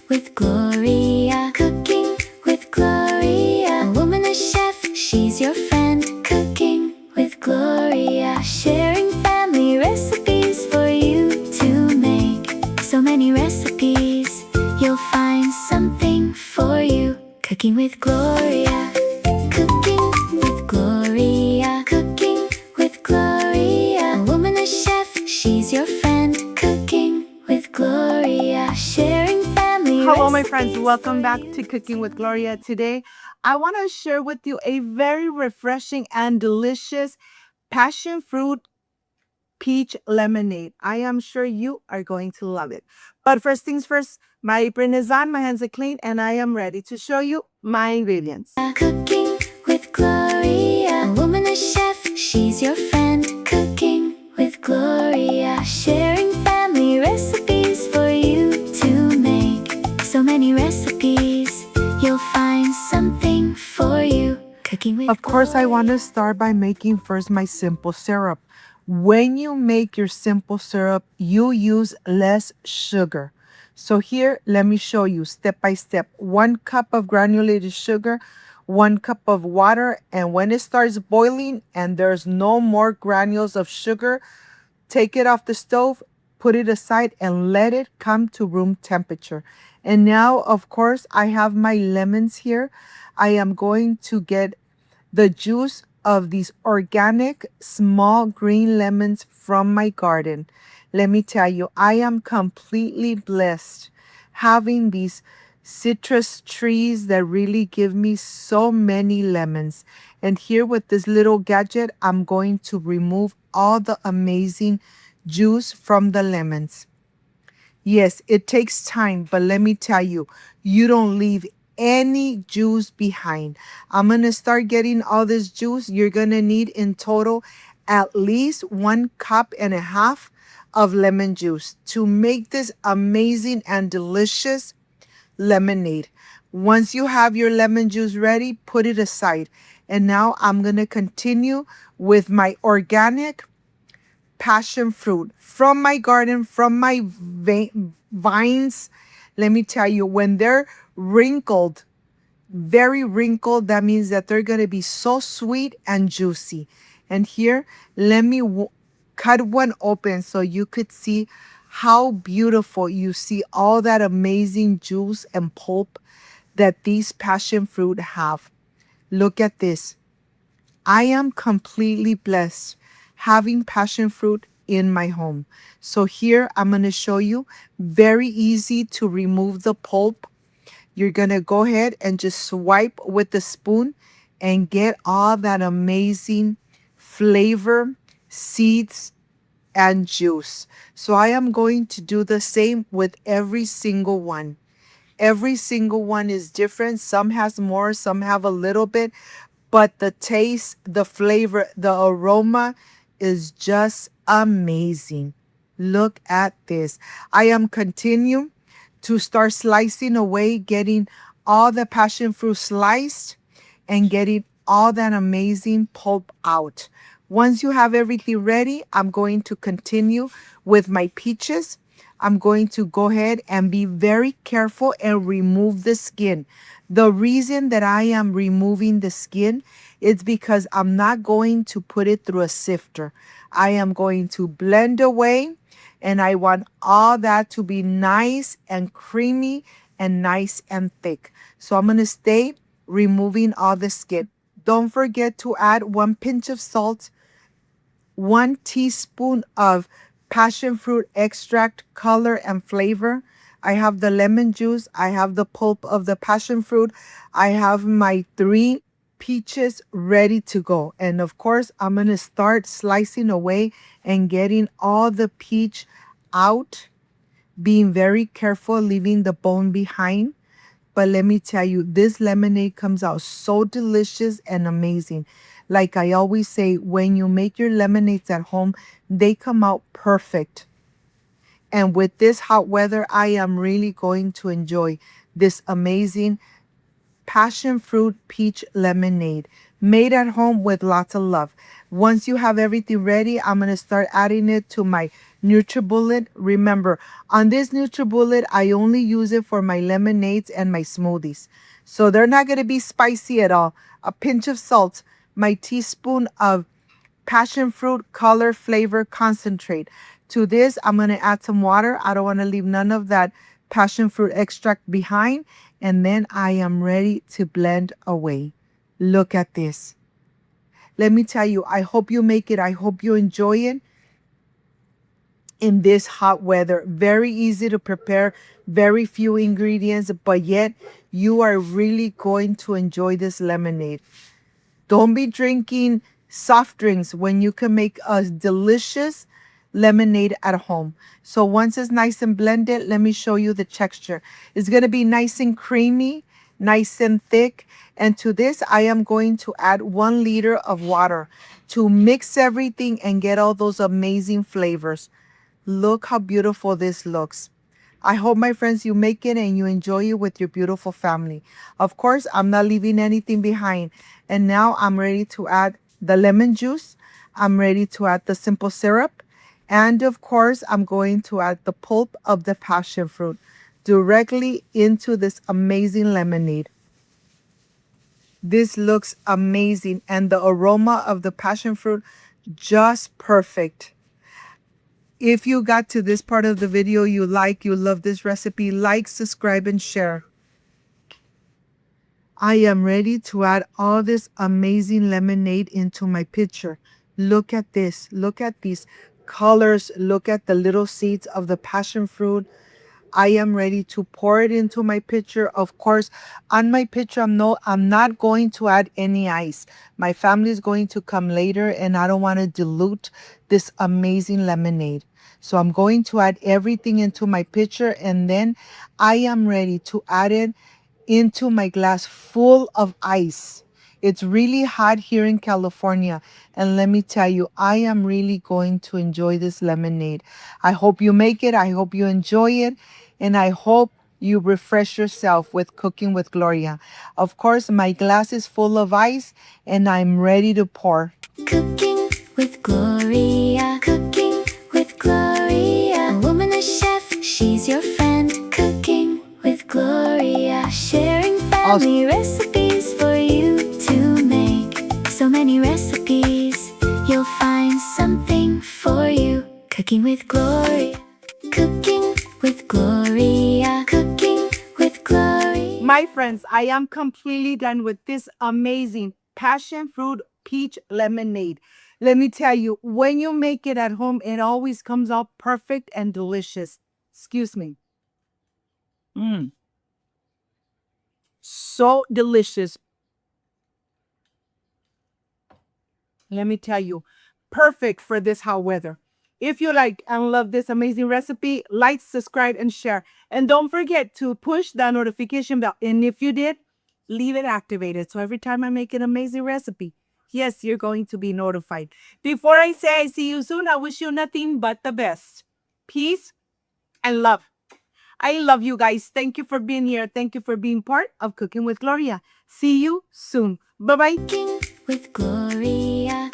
with Gloria. Cooking with Gloria. A woman, a chef, she's your friend. Cooking with Gloria. Sharing family recipes for you to make. So many recipes, you'll find something for you. Cooking with Gloria. Cooking with Gloria. Cooking with Gloria. A woman, a chef, she's your friend. Cooking with Gloria. Sharing family Hello, my recipes friends. Welcome for back you. to Cooking with Gloria. Today, I want to share with you a very refreshing and delicious passion fruit peach lemonade. I am sure you are going to love it. But first things first, my apron is on, my hands are clean, and I am ready to show you my ingredients. Cooking with Gloria. A woman, a chef, she's your friend. Cooking with Gloria. Sharing family recipes for you to make. So many recipes, you'll find something for you. Cooking with Of course, I want to Gloria. start by making first my simple syrup. When you make your simple syrup, you use less sugar. So here, let me show you step by step. 1 cup of granulated sugar, 1 cup of water, and when it starts boiling and there's no more granules of sugar, take it off the stove, put it aside, and let it come to room temperature. And now, of course, I have my lemons here. I am going to get the juice of these organic small green lemons from my garden. Let me tell you, I am completely blessed having these citrus trees that really give me so many lemons. And here with this little gadget, I'm going to remove all the amazing juice from the lemons. Yes, it takes time, but let me tell you, you don't leave any juice behind. I'm going to start getting all this juice. You're going to need in total at least 1.5 cups of lemon juice to make this amazing and delicious lemonade. Once you have your lemon juice ready, put it aside. And now I'm going to continue with my organic passion fruit from my garden, from my vines. Let me tell you, when they're wrinkled, very wrinkled, that means that they're going to be so sweet and juicy. And here, let me cut one open so you could see how beautiful. You see all that amazing juice and pulp that these passion fruit have. Look at this. I am completely blessed having passion fruit in my home. So here I'm going to show you, very easy to remove the pulp. You're going to go ahead and just swipe with the spoon and get all that amazing flavor, seeds, and juice. So I am going to do the same with every single one. Every single one is different. Some has more, some have a little bit, but the taste, the flavor, the aroma is just amazing. Look at this. I am continuing to start slicing away, getting all the passion fruit sliced and getting all that amazing pulp out. Once you have everything ready, I'm going to continue with my peaches. I'm going to go ahead and be very careful and remove the skin. The reason that I am removing the skin is because I'm not going to put it through a sifter. I am going to blend away, and I want all that to be nice and creamy and nice and thick. So I'm going to stay removing all the skin. Don't forget to add 1 pinch of salt, 1 teaspoon of passion fruit extract, color and flavor. I have the lemon juice. I have the pulp of the passion fruit. I have my 3 peaches ready to go. And of course, I'm going to start slicing away and getting all the peach out, being very careful, leaving the bone behind. But let me tell you, this lemonade comes out so delicious and amazing. Like I always say, when you make your lemonades at home, they come out perfect. And with this hot weather, I am really going to enjoy this amazing passion fruit peach lemonade made at home with lots of love. Once you have everything ready, I'm going to start adding it to my NutriBullet. Remember, on this NutriBullet, I only use it for my lemonades and my smoothies. So they're not going to be spicy at all. A pinch of salt, my teaspoon of passion fruit color flavor concentrate. To this, I'm going to add some water. I don't want to leave none of that passion fruit extract behind. And then I am ready to blend away. Look at this. Let me tell you, I hope you make it. I hope you enjoy it in this hot weather. Very easy to prepare, very few ingredients, but yet you are really going to enjoy this lemonade. Don't be drinking soft drinks when you can make a delicious lemonade at home. So once it's nice and blended, let me show you the texture. It's going to be nice and creamy, nice and thick. And to this, I am going to add 1 liter of water to mix everything and get all those amazing flavors. Look how beautiful this looks. I hope, my friends, you make it and you enjoy it with your beautiful family. Of course, I'm not leaving anything behind. And now I'm ready to add the lemon juice. I'm ready to add the simple syrup. And of course, I'm going to add the pulp of the passion fruit directly into this amazing lemonade. This looks amazing. And the aroma of the passion fruit, just perfect. If you got to this part of the video, you love this recipe, like, subscribe, and share. I am ready to add all this amazing lemonade into my pitcher. Look at this. Look at these colors. Look at the little seeds of the passion fruit. I am ready to pour it into my pitcher. Of course, on my pitcher, I'm not going to add any ice. My family is going to come later and I don't want to dilute this amazing lemonade. So I'm going to add everything into my pitcher and then I am ready to add it into my glass full of ice. It's really hot here in California. And let me tell you, I am really going to enjoy this lemonade. I hope you make it. I hope you enjoy it. And I hope you refresh yourself with cooking with Gloria. Of course, my glass is full of ice and I'm ready to pour. Cooking with Gloria. Cooking with Gloria. A woman, a chef, she's your friend. Cooking with Gloria. Sharing family recipes for you to make. So many recipes, you'll find something for you. Cooking with Gloria. Cooking with Gloria. Cooking with Gloria. My friends, I am completely done with this amazing passion fruit peach lemonade. Let me tell you, when you make it at home, it always comes out perfect and delicious. Excuse me. So delicious. Let me tell you, perfect for this hot weather. If you like and love this amazing recipe, like, subscribe, and share. And don't forget to push that notification bell. And if you did, leave it activated. So every time I make an amazing recipe, yes, you're going to be notified. Before I say I see you soon, I wish you nothing but the best. Peace and love. I love you guys. Thank you for being here. Thank you for being part of Cooking with Gloria. See you soon. Bye-bye. Cooking with Gloria.